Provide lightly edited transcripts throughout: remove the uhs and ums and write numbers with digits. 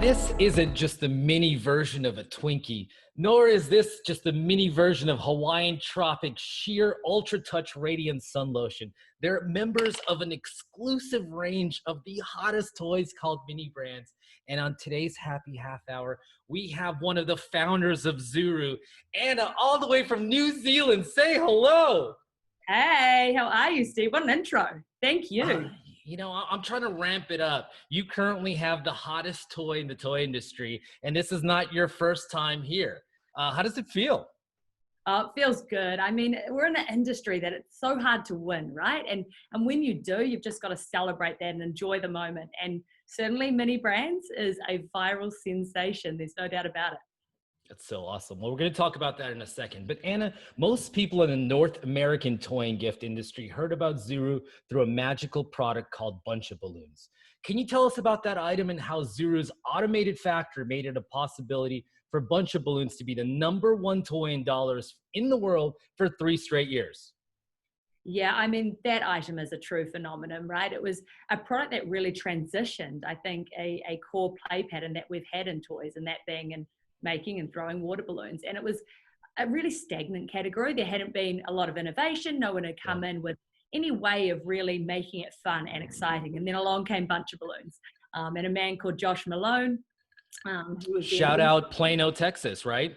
This isn't just a mini version of a Twinkie, nor is this just a mini version of Hawaiian Tropic Sheer Ultra Touch Radiant Sun Lotion. They're members of an exclusive range of the hottest toys called mini brands. And on today's Happy Half Hour, we have one of the founders of Zuru, Anna, all the way from New Zealand. Say hello. Hey, how are you, Steve? What an intro. Thank you. I'm trying to ramp it up. You currently have the hottest toy in the toy industry, and this is not your first time here. How does it feel? It feels good. I mean, we're in an industry that it's so hard to win, right? And when you do, you've just got to celebrate that and enjoy the moment. And certainly Mini Brands is a viral sensation. There's no doubt about it. That's so awesome. Well, we're going to talk about that in a second. But Anna, most people in the North American toy and gift industry heard about Zuru through a magical product called Bunch of Balloons. Can you tell us about that item and how Zuru's automated factory made it a possibility for Bunch of Balloons to be the #1 toy in dollars in the world for 3 straight years? Yeah, I mean, that item is a true phenomenon, right? It was a product that really transitioned, I think, a core play pattern that we've had in toys, and that being in making and throwing water balloons. And it was a really stagnant category. There hadn't been a lot of innovation. No one had come in with any way of really making it fun and exciting. And then along came Bunch of Balloons, and a man called Josh Malone. Shout out Plano, Texas, right?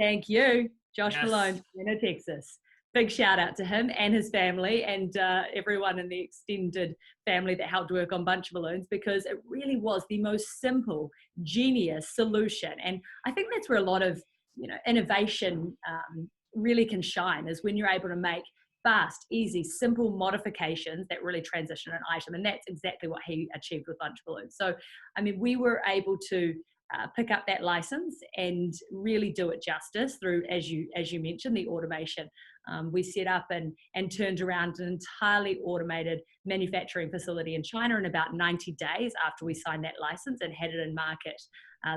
Thank you, Josh Yes. Malone, Plano, Texas. Big shout out to him and his family and everyone in the extended family that helped work on Bunch of Balloons, because it really was the most simple, genius solution. And I think that's where a lot of innovation really can shine, is when you're able to make fast, easy, simple modifications that really transition an item. And that's exactly what he achieved with Bunch of Balloons. So, I mean, we were able to pick up that license and really do it justice through, as you mentioned, the automation. We set up and turned around an entirely automated manufacturing facility in China in about 90 days after we signed that license, and had it in market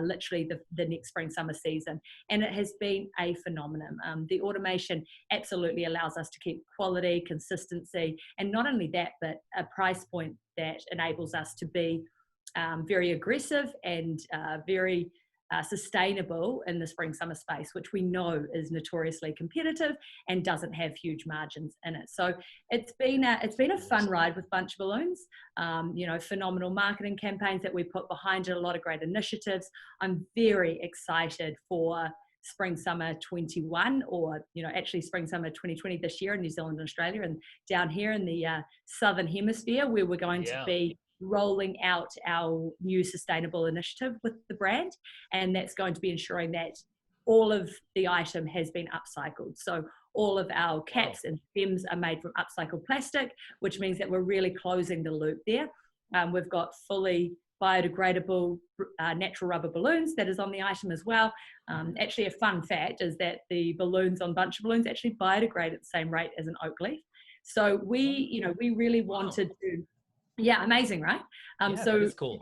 literally the next spring summer season. And it has been a phenomenon. The automation absolutely allows us to keep quality, consistency, and not only that, but a price point that enables us to be very aggressive and very sustainable in the spring summer space, which we know is notoriously competitive and doesn't have huge margins in it. So it's been a fun ride with Bunch of Balloons. Phenomenal marketing campaigns that we put behind it, a lot of great initiatives. I'm very excited for spring summer 21, or actually spring summer 2020 this year in New Zealand and Australia, and down here in the southern hemisphere, where we're going to be rolling out our new sustainable initiative with the brand. And that's going to be ensuring that all of the item has been upcycled. So all of our caps and stems are made from upcycled plastic, which means that we're really closing the loop there. We've got fully biodegradable natural rubber balloons that is on the item as well. Actually, a fun fact is that the balloons on Bunch of Balloons actually biodegrade at the same rate as an oak leaf. So we really wanted to. Yeah, amazing, right? That is cool.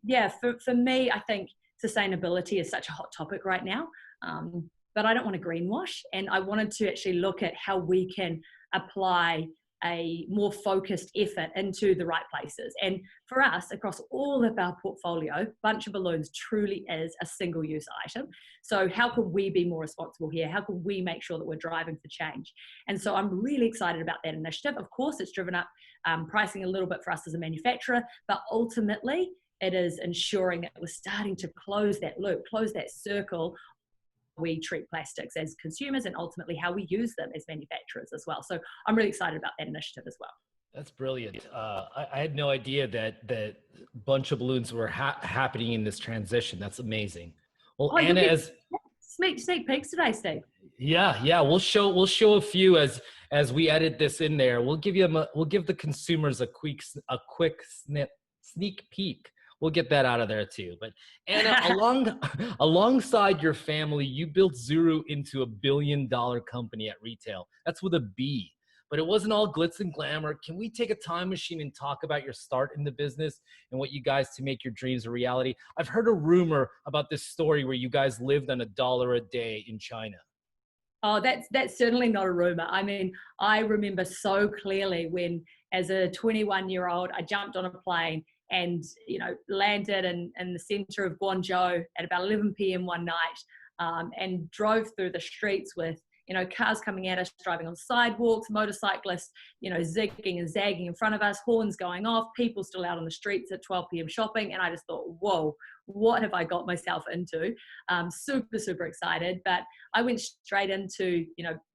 Yeah, for me, I think sustainability is such a hot topic right now, but I don't want to greenwash, and I wanted to actually look at how we can apply a more focused effort into the right places. And for us, across all of our portfolio, Bunch of Balloons truly is a single-use item. So how could we be more responsible here? How could we make sure that we're driving for change? And so I'm really excited about that initiative. Of course, it's driven up pricing a little bit for us as a manufacturer, but ultimately it is ensuring that we're starting to close that loop, close that circle. We treat plastics as consumers, and ultimately how we use them as manufacturers as well. So I'm really excited about that initiative as well. That's brilliant. I had no idea that Bunch of Balloons were happening in this transition. That's amazing. Well, Anna, as sneak peeks today, Steve. Yeah, we'll show a few as we edit this in there. We'll give the consumers a quick sneak peek. We'll get that out of there too. But Anna, alongside your family, you built Zuru into a $1 billion company at retail. That's with a B. But it wasn't all glitz and glamour. Can we take a time machine and talk about your start in the business and what you guys to make your dreams a reality? I've heard a rumor about this story where you guys lived on $1 a day in China. Oh, that's certainly not a rumor. I mean, I remember so clearly when, as a 21-year-old, I jumped on a plane and landed in the center of Guangzhou at about 11 p.m. one night, and drove through the streets with cars coming at us, driving on sidewalks, motorcyclists, zigging and zagging in front of us, horns going off, people still out on the streets at 12 p.m. shopping. And I just thought, whoa, what have I got myself into? Super, super excited. But I went straight into,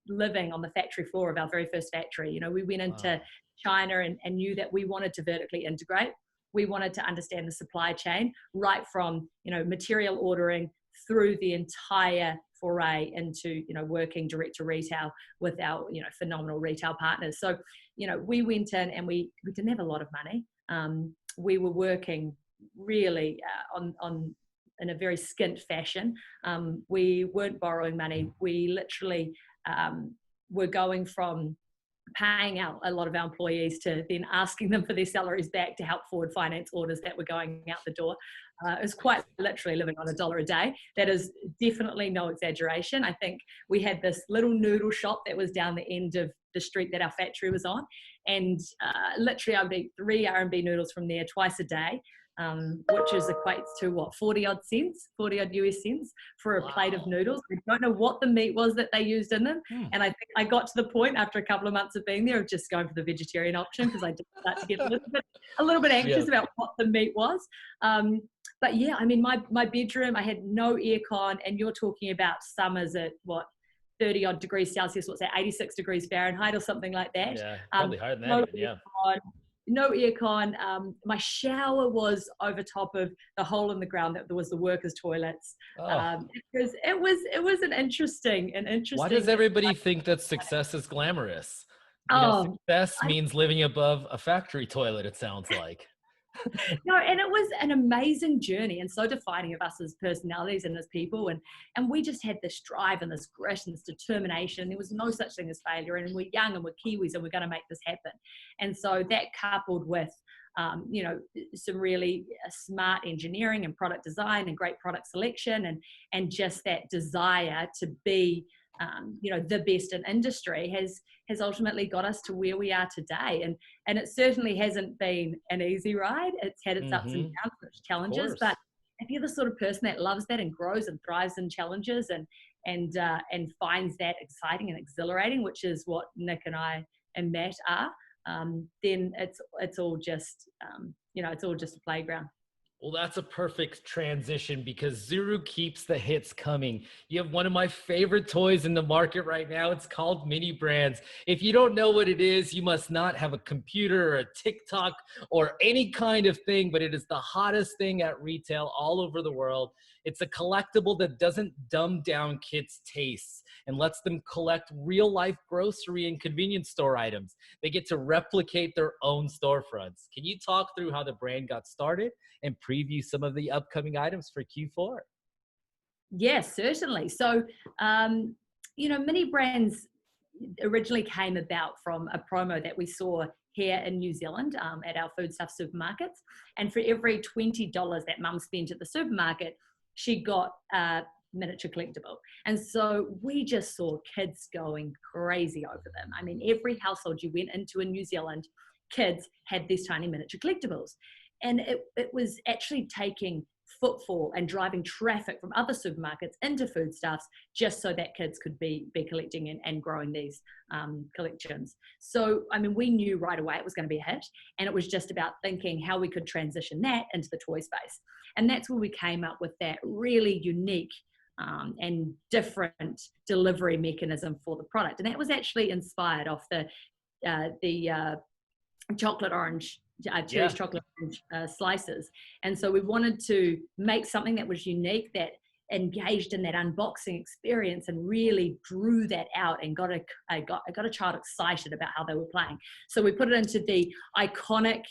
living on the factory floor of our very first factory. We went into China and knew that we wanted to vertically integrate. We wanted to understand the supply chain right from, material ordering through the entire foray into working direct to retail with our phenomenal retail partners. So we went in and we didn't have a lot of money. We were working really on in a very skint fashion. We weren't borrowing money. We literally were going from paying out a lot of our employees to then asking them for their salaries back to help forward finance orders that were going out the door. It was quite literally living on $1 a day. That is definitely no exaggeration. I think we had this little noodle shop that was down the end of the street that our factory was on. And literally I would eat 3 R&B noodles from there twice a day, which is equates to what, 40 odd US cents for a plate of noodles. I don't know what the meat was that they used in them. And I think I got to the point after a couple of months of being there of just going for the vegetarian option, because I did start to get a little bit anxious about what the meat was. But yeah, I mean, my bedroom, I had no aircon, and you're talking about summers at what, 30 odd degrees Celsius, what's that, 86 degrees Fahrenheit or something like that. Yeah, probably higher than that, yeah. No aircon. My shower was over top of the hole in the ground that there was the workers' toilets. It was an interesting. Why does everybody think that success is glamorous? Success means living above a factory toilet, it sounds like. No, and it was an amazing journey and so defining of us as personalities and as people. And we just had this drive and this grit and this determination. There was no such thing as failure, and we're young and we're Kiwis and we're going to make this happen. And so that coupled with, some really smart engineering and product design and great product selection and just that desire to be, the best in industry has ultimately got us to where we are today. And it certainly hasn't been an easy ride. It's had its ups and downs, its challenges, but if you're the sort of person that loves that and grows and thrives in challenges and finds that exciting and exhilarating, which is what Nick and I and Matt are, then it's all just, it's all just a playground. Well, that's a perfect transition, because Zuru keeps the hits coming. You have one of my favorite toys in the market right now. It's called Mini Brands. If you don't know what it is, you must not have a computer or a TikTok or any kind of thing, but it is the hottest thing at retail all over the world. It's a collectible that doesn't dumb down kids' tastes and lets them collect real life grocery and convenience store items. They get to replicate their own storefronts. Can you talk through how the brand got started and preview some of the upcoming items for Q4? Yes, certainly. So, Mini Brands originally came about from a promo that we saw here in New Zealand at our foodstuff supermarkets. And for every $20 that mum spent at the supermarket, she got a miniature collectible. And so we just saw kids going crazy over them. I mean, every household you went into in New Zealand, kids had these tiny miniature collectibles. And it was actually taking footfall and driving traffic from other supermarkets into foodstuffs just so that kids could be collecting and growing these collections. So, I mean, we knew right away it was going to be a hit, and it was just about thinking how we could transition that into the toy space. And that's where we came up with that really unique and different delivery mechanism for the product. And that was actually inspired off the chocolate orange Cherry's chocolate orange slices. And so we wanted to make something that was unique, that engaged in that unboxing experience and really drew that out and got a child excited about how they were playing. So we put it into the iconic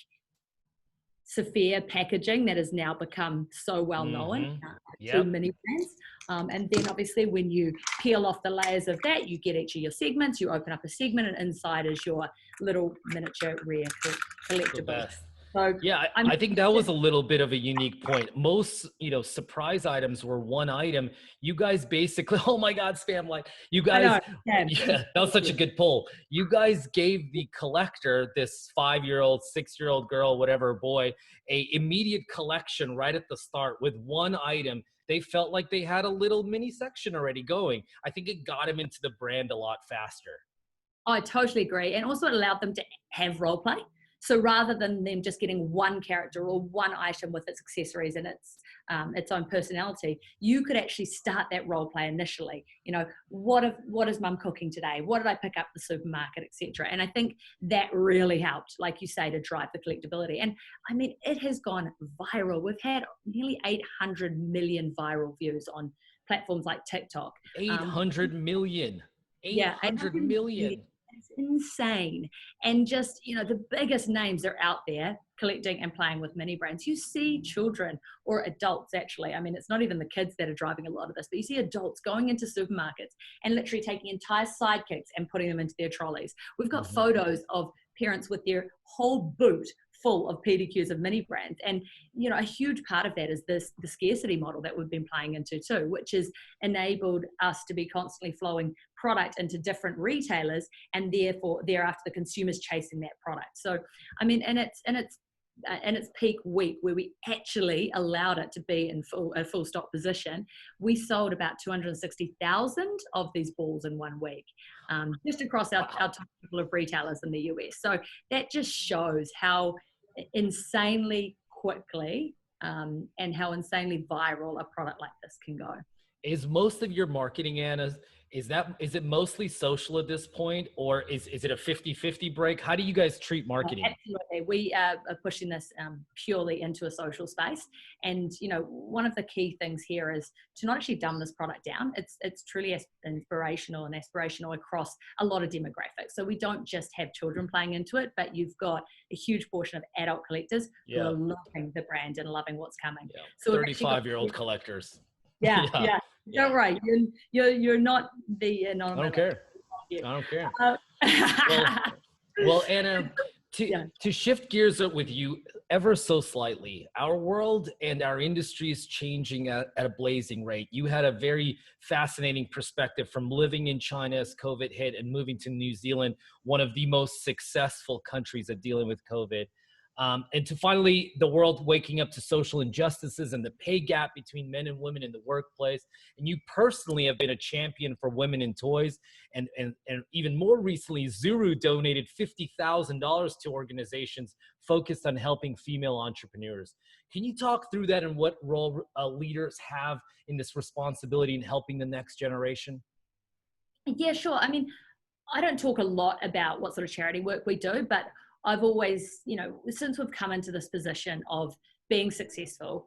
Sophia packaging that has now become so well known to Mini Brands. And then obviously when you peel off the layers of that, you get each of your segments, you open up a segment, and inside is your little miniature rare collectible. So Yeah, I'm I think that was a little bit of a unique point. Most, surprise items were one item. You guys basically, oh my God, spam like you I guys, know, yeah, yeah, that was such a good poll. You guys gave the collector, this 5-year-old, 6-year-old girl, whatever boy, a immediate collection right at the start with one item. They felt like they had a little mini section already going. I think it got them into the brand a lot faster. I totally agree. And also it allowed them to have role play. So rather than them just getting one character or one item with its accessories and its own personality, you could actually start that role play initially. What is mum cooking today? What did I pick up at the supermarket, etc. And I think that really helped, like you say, to drive the collectability. And I mean, it has gone viral. We've had nearly 800 million viral views on platforms like TikTok. Eight Um, hundred million. yeah, 800 800 million. million. It's insane. And just, the biggest names are out there collecting and playing with mini brands. You see children or adults, actually. I mean, it's not even the kids that are driving a lot of this, but you see adults going into supermarkets and literally taking entire sidekicks and putting them into their trolleys. We've got Mhm. photos of parents with their whole boot full of PDQs of mini brands. And, a huge part of that is the scarcity model that we've been playing into too, which has enabled us to be constantly flowing product into different retailers, and therefore thereafter the consumers chasing that product. So, I mean, and its peak week where we actually allowed it to be in a full stock position, we sold about 260,000 of these balls in 1 week, just across our top couple of retailers in the US. So that just shows how insanely quickly and how insanely viral a product like this can go. Is most of your marketing, Anna, is it mostly social at this point, or is it a 50-50 break? How do you guys treat marketing? Absolutely. We are pushing this purely into a social space. And, one of the key things here is to not actually dumb this product down. It's truly inspirational and aspirational across a lot of demographics. So we don't just have children playing into it, but you've got a huge portion of adult collectors who are loving the brand and loving what's coming. Yeah. So 35-year-old collectors. yeah, Yeah. yeah. Yeah. Don't worry. You're not the I anonymous. don't care. I don't care. Uh, Well, Anna, Yeah. to shift gears up with you ever so slightly, our world and our industry is changing at a blazing rate. You had a very fascinating perspective from living in China as COVID hit and moving to New Zealand, one of the most successful countries at dealing with COVID. And to finally the world waking up to social injustices and the pay gap between men and women in the workplace. And you personally have been a champion for women in toys. And even more recently, Zuru donated $50,000 to organizations focused on helping female entrepreneurs. Can you talk through that and what role leaders have in this responsibility in helping the next generation? Yeah, sure. I mean, I don't talk a lot about what sort of charity work we do, but I've always, since we've come into this position of being successful,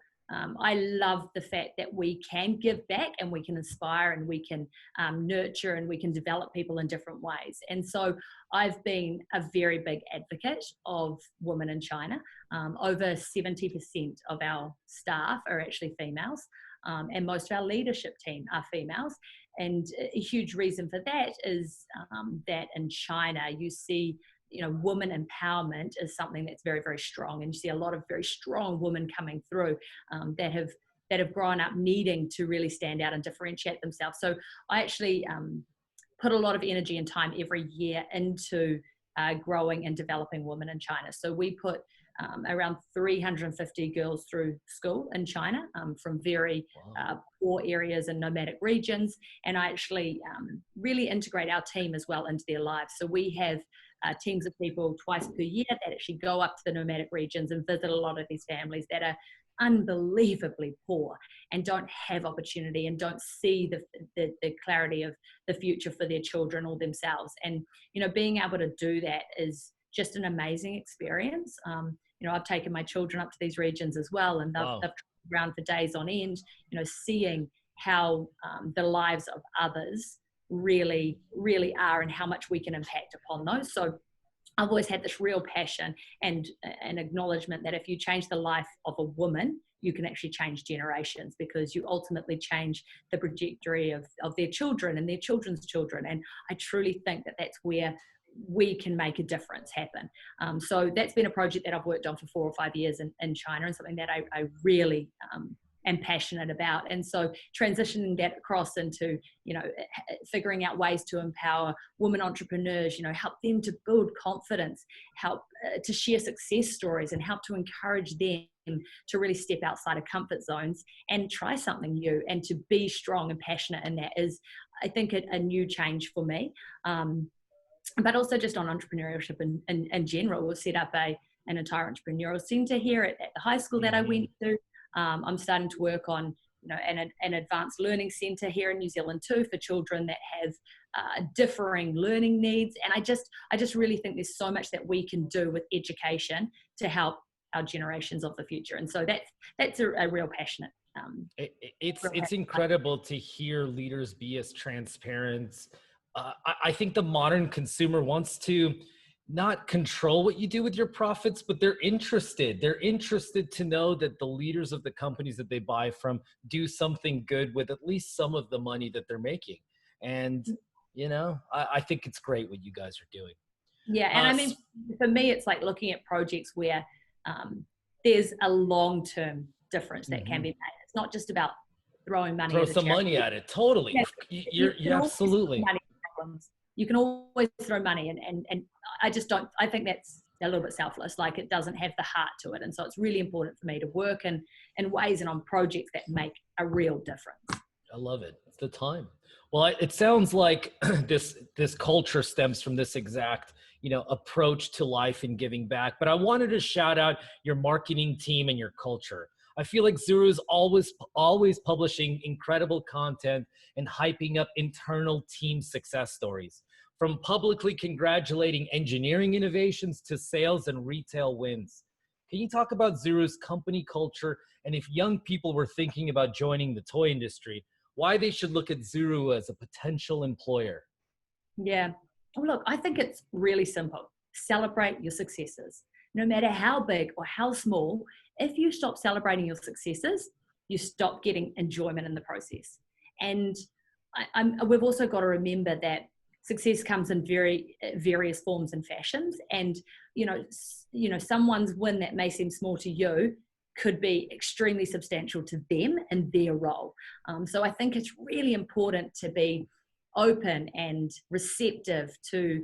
I love the fact that we can give back and we can inspire and we can nurture and we can develop people in different ways. And so I've been a very big advocate of women in China. Over 70% of our staff are actually females, and most of our leadership team are females. And a huge reason for that is that in China, you see, woman empowerment is something that's very, very strong. And you see a lot of very strong women coming through that have grown up needing to really stand out and differentiate themselves. So I actually put a lot of energy and time every year into growing and developing women in China. So we put around 350 girls through school in China from very poor areas and nomadic regions. And I actually really integrate our team as well into their lives. So we have teams of people twice per year that actually go up to the nomadic regions and visit a lot of these families that are unbelievably poor and don't have opportunity and don't see the clarity of the future for their children or themselves. And, being able to do that is just an amazing experience. I've taken my children up to these regions as well, and they've traveled around for days on end, seeing how the lives of others really, really are and how much we can impact upon those. So I've always had this real passion and an acknowledgement that if you change the life of a woman, you can actually change generations, because you ultimately change the trajectory of their children and their children's children. And I truly think that that's where we can make a difference happen. So that's been a project that I've worked on for 4 or 5 years in China, and something that I really am passionate about. And so transitioning that across into, figuring out ways to empower women entrepreneurs, help them to build confidence, help to share success stories, and help to encourage them to really step outside of comfort zones and try something new, and to be strong and passionate in that is, I think, a new change for me. But also just on entrepreneurship in general. We'll set up an entire entrepreneurial centre here at the high school that I went to. I'm starting to work on an advanced learning centre here in New Zealand too, for children that have differing learning needs. And I just really think there's so much that we can do with education to help our generations of the future. And so that's a real passionate. It's incredible to hear leaders be as transparent. I think the modern consumer wants to not control what you do with your profits, but they're interested. They're interested to know that the leaders of the companies that they buy from do something good with at least some of the money that they're making. And, I think it's great what you guys are doing. Yeah. And I mean, for me, it's like looking at projects where there's a long-term difference that can be made. It's not just about throwing money. Throw some money at it. Totally. Yeah, you're absolutely. You can always throw money, and I just don't. I think that's a little bit selfless. Like, it doesn't have the heart to it, and so it's really important for me to work in ways and on projects that make a real difference. I love it. It's the time. Well, it sounds like this culture stems from this exact approach to life and giving back. But I wanted to shout out your marketing team and your culture. I feel like Zuru is always publishing incredible content and hyping up internal team success stories, from publicly congratulating engineering innovations to sales and retail wins. Can you talk about Zuru's company culture, and if young people were thinking about joining the toy industry, why they should look at Zuru as a potential employer? Yeah. Well, look, I think it's really simple. Celebrate your successes. No matter how big or how small, if you stop celebrating your successes, you stop getting enjoyment in the process. And we've also got to remember that success comes in various forms and fashions. And, someone's win that may seem small to you could be extremely substantial to them and their role. So I think it's really important to be open and receptive to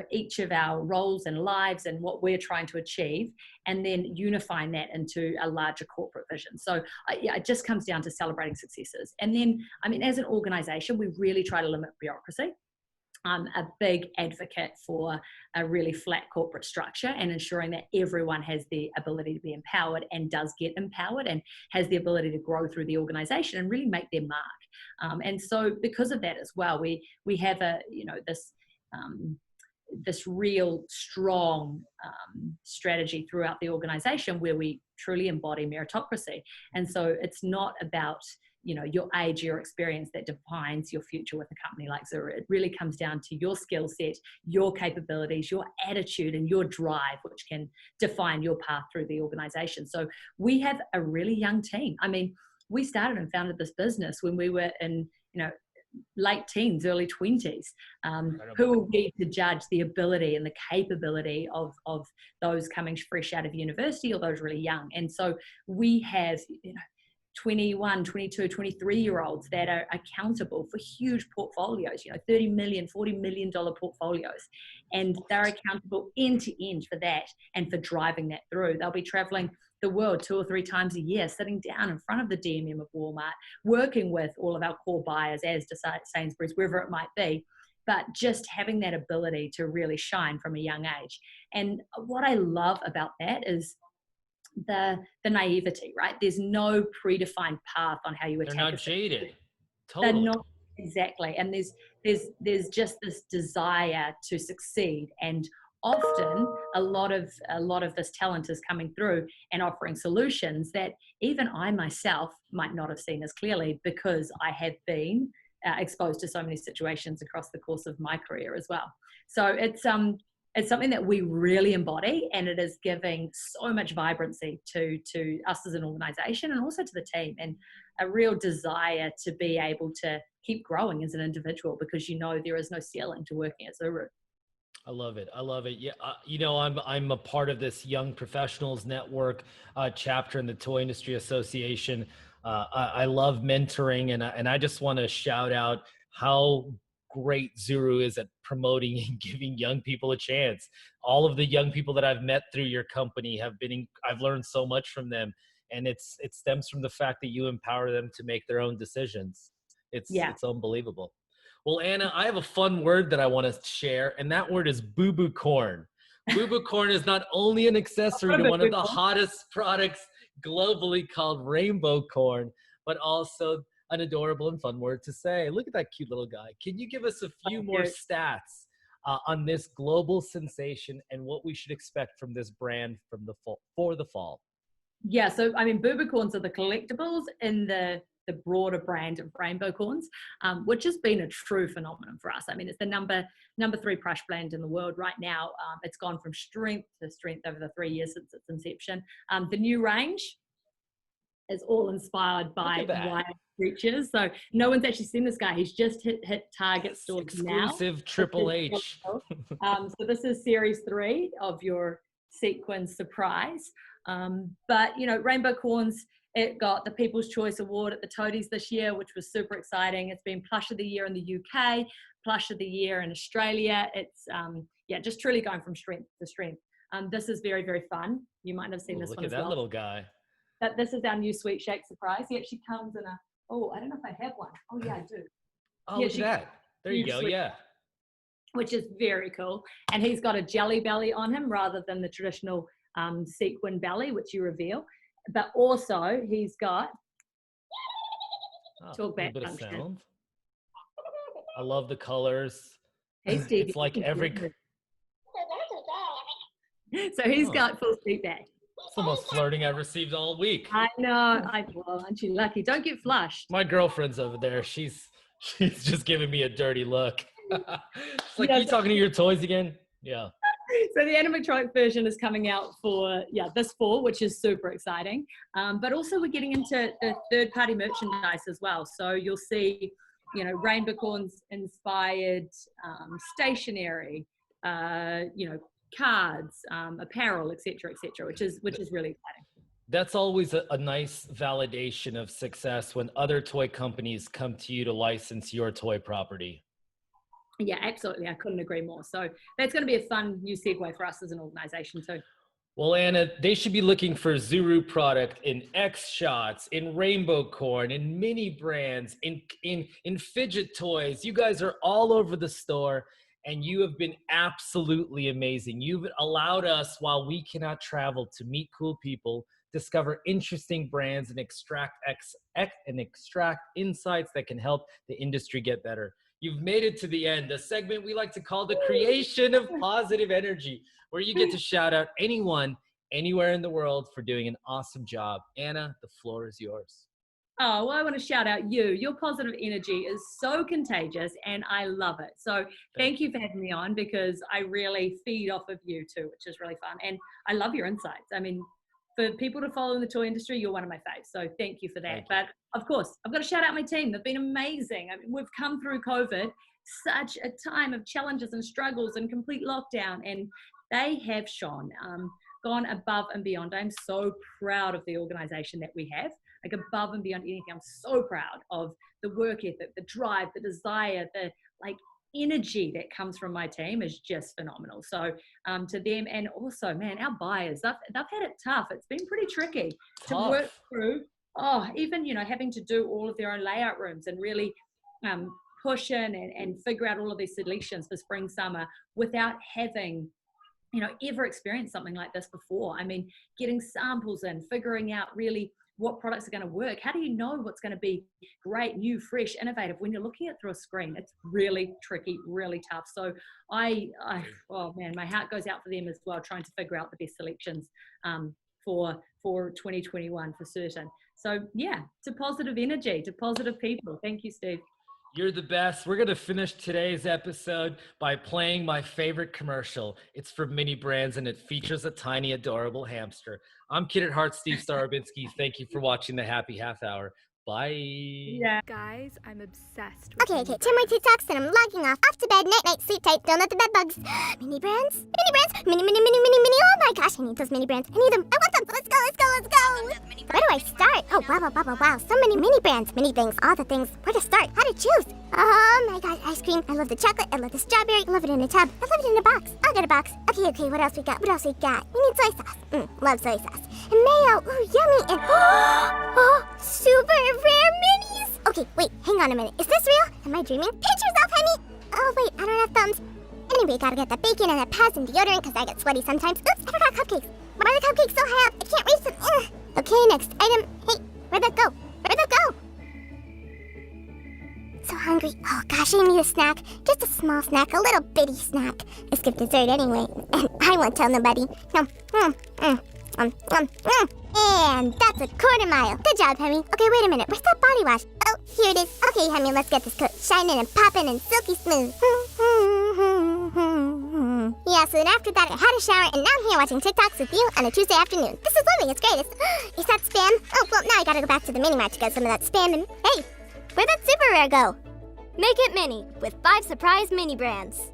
each of our roles and lives and what we're trying to achieve, and then unifying that into a larger corporate vision. So it just comes down to celebrating successes. And then, as an organization, we really try to limit bureaucracy. I'm a big advocate for a really flat corporate structure and ensuring that everyone has the ability to be empowered and does get empowered and has the ability to grow through the organization and really make their mark. And so because of that as well, we have this real strong strategy throughout the organization where we truly embody meritocracy. And so it's not about your age, your experience that defines your future with a company like Zuru. It really comes down to your skill set, your capabilities, your attitude, and your drive, which can define your path through the organization. So we have a really young team. We started and founded this business when we were in, late teens, early 20s. Who will be to judge the ability and the capability of those coming fresh out of university or those really young? And so we have, 21, 22, 23-year-olds that are accountable for huge portfolios, $30 million, $40 million portfolios. And they're accountable end to end for that and for driving that through. They'll be traveling the world 2 or 3 times a year, sitting down in front of the DMM of Walmart, working with all of our core buyers, as to Sainsbury's, wherever it might be, but just having that ability to really shine from a young age. And what I love about that is the naivety, right? There's no predefined path on how you attack. They're not jaded. Totally. They're not, exactly. And there's just this desire to succeed. And often a lot of this talent is coming through and offering solutions that even I myself might not have seen as clearly, because I have been exposed to so many situations across the course of my career as well. So it's something that we really embody, and it is giving so much vibrancy to us as an organization and also to the team, and a real desire to be able to keep growing as an individual, because there is no ceiling to working at Zuru. I love it. I love it. Yeah, I'm a part of this Young Professionals Network chapter in the Toy Industry Association. I love mentoring, and I just want to shout out how great Zuru is at promoting and giving young people a chance. All of the young people that I've met through your company I've learned so much from them, and it stems from the fact that you empower them to make their own decisions. Yeah. It's unbelievable. Well, Anna, I have a fun word that I want to share, and that word is boo-boo corn. Boo-boo corn is not only an accessory to one of the hottest products globally called rainbow corn, but also an adorable and fun word to say. Look at that cute little guy. Can you give us a few more stats on this global sensation and what we should expect from this brand from the fall, for the fall? Yeah, so I mean, booba corns are the collectibles in the broader brand of rainbow corns, which has been a true phenomenon for us. I mean, it's the number 3 crush blend in the world right now. It's gone from strength to strength over the 3 years since its inception. The new range is all inspired by wild creatures. So no one's actually seen this guy. He's just hit Target stores now. Exclusive Triple H. So this is series 3 of your sequin surprise. But rainbow corns, it got the People's Choice Award at the Toadies this year, which was super exciting. It's been Plush of the Year in the UK, Plush of the Year in Australia. It's just truly going from strength to strength. This is very, very fun. You might have seen this one as well. Look at that little guy. This is our new Sweet Shake surprise. He actually comes in I don't know if I have one. Oh yeah, I do. Oh, look at that. There you go. Yeah. Which is very cool. And he's got a jelly belly on him rather than the traditional sequin belly, which you reveal. But also he's got talkback function. Sound. I love the colors. Hey, Steve. It's like every. So he's got full feedback. It's the most flirting I've received all week. I know. Well, aren't you lucky? Don't get flushed. My girlfriend's over there. She's just giving me a dirty look. It's like, are you talking to your toys again? Yeah. So the animatronic version is coming out for this fall, which is super exciting. But also we're getting into the third-party merchandise as well. So you'll see, rainbow corns inspired stationery, cards, apparel, etc., which is really exciting. That's always a nice validation of success when other toy companies come to you to license your toy property. Yeah, absolutely. I couldn't agree more. So that's going to be a fun new segue for us as an organization too. Well, Anna, they should be looking for Zuru product in X shots, in rainbow corn, in mini brands, in fidget toys. You guys are all over the store, and you have been absolutely amazing. You've allowed us, while we cannot travel, to meet cool people, discover interesting brands, and extract insights that can help the industry get better. You've made it to the end, a segment we like to call the creation of positive energy, where you get to shout out anyone, anywhere in the world for doing an awesome job. Anna, the floor is yours. Oh, well, I want to shout out you. Your positive energy is so contagious and I love it. So thank you for having me on, because I really feed off of you too, which is really fun. And I love your insights. I mean, for people to follow in the toy industry, you're one of my faves. So thank you for that. But of course, I've got to shout out my team. They've been amazing. I mean, we've come through COVID, such a time of challenges and struggles and complete lockdown, and they have gone above and beyond. I'm so proud of the organization that we have, like above and beyond anything. I'm so proud of the work ethic, the drive, the desire, the energy that comes from my team is just phenomenal. So to them, and also, man, our buyers, they've had it tough. It's been pretty tricky to work through. Even, having to do all of their own layout rooms and really push in and figure out all of these selections for spring, summer without having, ever experienced something like this before. I mean, getting samples in, figuring out really what products are going to work. How do you know what's going to be great, new, fresh, innovative when you're looking at it through a screen? It's really tricky, really tough. So oh man, my heart goes out for them as well, trying to figure out the best selections for 2021 for certain. So yeah, to positive energy, to positive people. Thank you, Steve. You're the best. We're going to finish today's episode by playing my favorite commercial. It's for Mini Brands, and it features a tiny, adorable hamster. I'm Kid at Heart, Steve Starobinski. Thank you for watching the Happy Half Hour. Bye. Yeah. Guys, I'm obsessed with Okay, mini 2 more brands. TikToks and I'm logging off. Off to bed, night, sleep tight, don't let the bed bugs. Mini brands? Mini brands? Mini. Oh my gosh, I need those mini brands. I need them. I want them. Let's go. Where do I start? Oh, wow. So many mini brands. Mini things, all the things. Where to start? How to choose? Oh my gosh, ice cream. I love the chocolate. I love the strawberry. I love it in a tub. I love it in a box. I'll get a box. Okay, what else we got? We need soy sauce. Love soy sauce. And mayo. Ooh, yummy. And oh, super rare minis. Okay, wait, hang on a minute. Is this real? Am I dreaming? Pinch yourself, honey! Oh, wait, I don't have thumbs. Anyway, gotta get the bacon and the pads and deodorant because I get sweaty sometimes. Oops, I forgot cupcakes. Why are the cupcakes so high up? I can't reach them. Ugh. Okay, next item. Hey, where'd that go? So hungry. Oh gosh, I need a snack. Just a small snack, a little bitty snack. I skipped dessert anyway, and I won't tell nobody. And that's a quarter mile. Good job, Hemi. Okay, wait a minute. Where's that body wash? Oh, here it is. Okay, Hemi, let's get this coat shining and popping and silky smooth. Yeah, so then after that, I had a shower, and now I'm here watching TikToks with you on a Tuesday afternoon. This is lovely. It's great. Is that spam? Oh, well, now I gotta go back to the mini mart to get some of that spam. And hey, where'd that super rare go? Make it mini with 5 surprise mini brands.